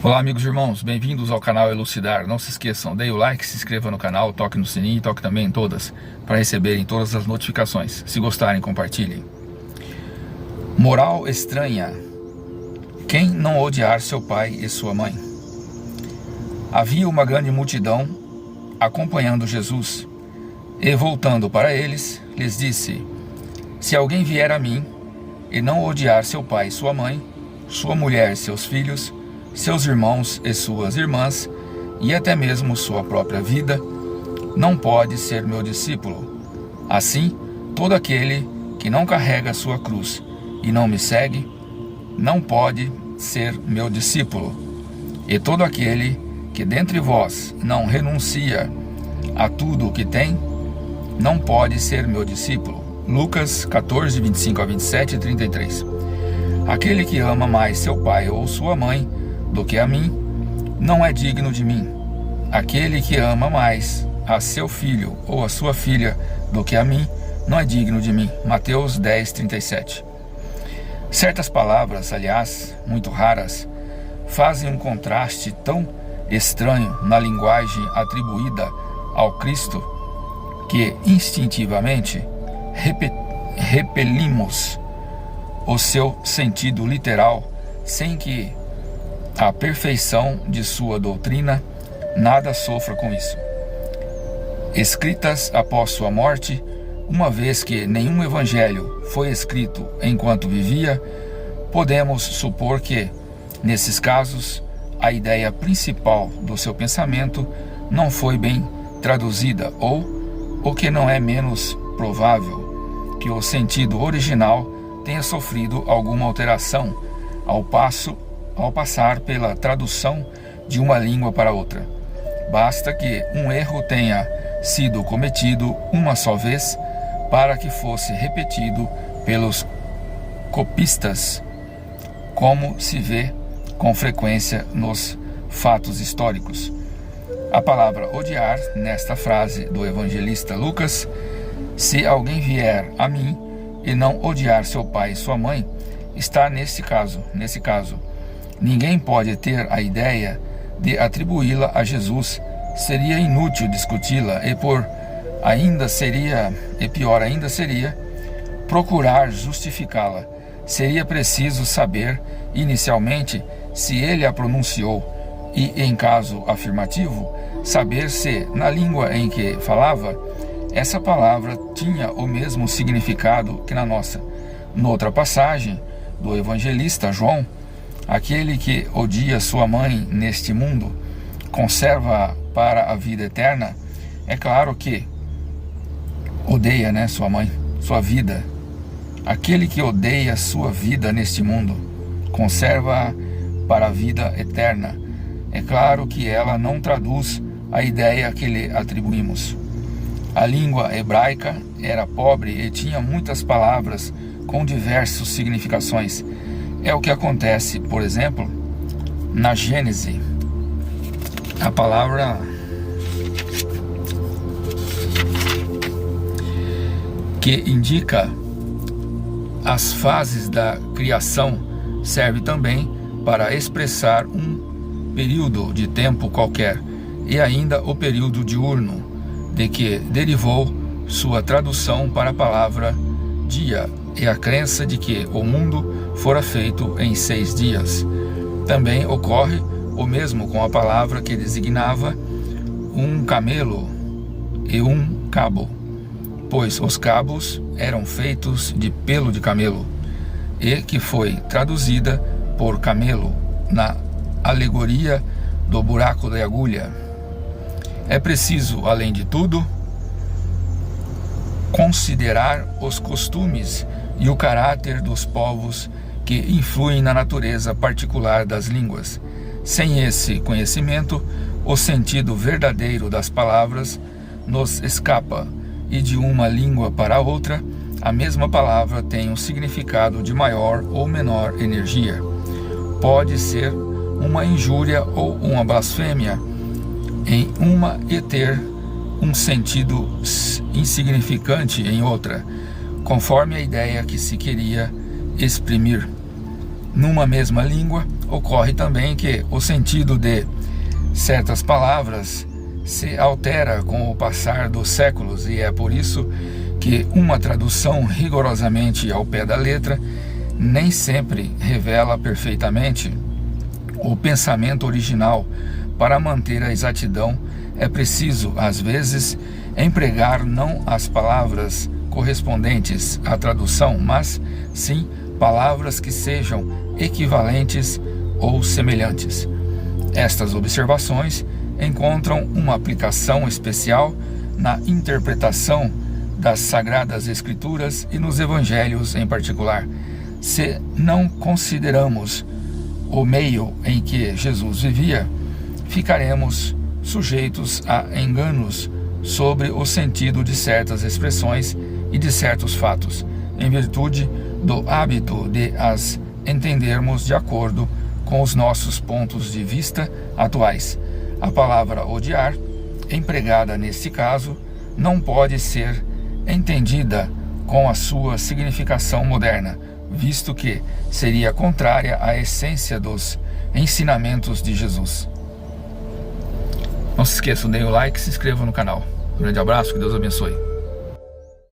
Olá amigos e irmãos, bem-vindos ao canal Elucidar. Não se esqueçam, dê o like, se inscreva no canal, toque no sininho e toque também em todas, para receberem todas as notificações. Se gostarem, compartilhem. Moral estranha: quem não odiar seu pai e sua mãe? Havia uma grande multidão acompanhando Jesus, e voltando para eles, lhes disse: se alguém vier a mim e não odiar seu pai e sua mãe, sua mulher e seus filhos, seus irmãos e suas irmãs, e até mesmo sua própria vida, não pode ser meu discípulo. Assim, todo aquele que não carrega sua cruz e não me segue, não pode ser meu discípulo. E todo aquele que dentre vós não renuncia a tudo o que tem, não pode ser meu discípulo. Lucas 14, 25 a 27 e 33. Aquele que ama mais seu pai ou sua mãe do que a mim, não é digno de mim. Aquele que ama mais a seu filho ou a sua filha do que a mim, não é digno de mim. Mateus 10, 37. Certas palavras, aliás, muito raras, fazem um contraste tão estranho na linguagem atribuída ao Cristo, que instintivamente repelimos o seu sentido literal, sem que a perfeição de sua doutrina nada sofra com isso. Escritas após sua morte, uma vez que nenhum evangelho foi escrito enquanto vivia, podemos supor que, nesses casos, a ideia principal do seu pensamento não foi bem traduzida, ou, o que não é menos provável, que o sentido original tenha sofrido alguma alteração ao passar pela tradução de uma língua para outra. Basta que um erro tenha sido cometido uma só vez para que fosse repetido pelos copistas, como se vê com frequência nos fatos históricos. A palavra odiar, nesta frase do evangelista Lucas, se alguém vier a mim e não odiar seu pai e sua mãe, está nesse caso. Ninguém pode ter a ideia de atribuí-la a Jesus. Seria inútil discuti-la e pior ainda seria procurar justificá-la. Seria preciso saber inicialmente se ele a pronunciou e, em caso afirmativo, saber se, na língua em que falava, essa palavra tinha o mesmo significado que na nossa. Noutra passagem do evangelista João, aquele que odia sua mãe neste mundo conserva para a vida eterna. É claro que odeia, sua mãe, sua vida. Aquele que odeia sua vida neste mundo conserva para a vida eterna. É claro que ela não traduz a ideia que lhe atribuímos. A língua hebraica era pobre e tinha muitas palavras com diversas significações. É o que acontece, por exemplo, na Gênese. A palavra que indica as fases da criação serve também para expressar um período de tempo qualquer, e ainda o período diurno, de que derivou sua tradução para a palavra dia, e a crença de que o mundo fora feito em 6 dias. Também ocorre o mesmo com a palavra que designava um camelo e um cabo, pois os cabos eram feitos de pelo de camelo, e que foi traduzida por camelo na alegoria do buraco da agulha. É preciso, além de tudo, considerar os costumes e o caráter dos povos que influem na natureza particular das línguas. Sem esse conhecimento, o sentido verdadeiro das palavras nos escapa, e de uma língua para outra, a mesma palavra tem um significado de maior ou menor energia. Pode ser uma injúria ou uma blasfêmia em uma e ter um sentido insignificante em outra, conforme a ideia que se queria exprimir. Numa mesma língua, ocorre também que o sentido de certas palavras se altera com o passar dos séculos, e é por isso que uma tradução rigorosamente ao pé da letra nem sempre revela perfeitamente o pensamento original. Para manter a exatidão, é preciso, às vezes, empregar não as palavras correspondentes à tradução, mas sim palavras que sejam equivalentes ou semelhantes. Estas observações encontram uma aplicação especial na interpretação das Sagradas Escrituras e nos Evangelhos em particular. Se não consideramos o meio em que Jesus vivia, ficaremos sujeitos a enganos sobre o sentido de certas expressões e de certos fatos, em virtude do hábito de as entendermos de acordo com os nossos pontos de vista atuais. A palavra odiar, empregada neste caso, não pode ser entendida com a sua significação moderna, visto que seria contrária à essência dos ensinamentos de Jesus. Não se esqueçam, deem o like e se inscrevam no canal. Um grande abraço, que Deus abençoe.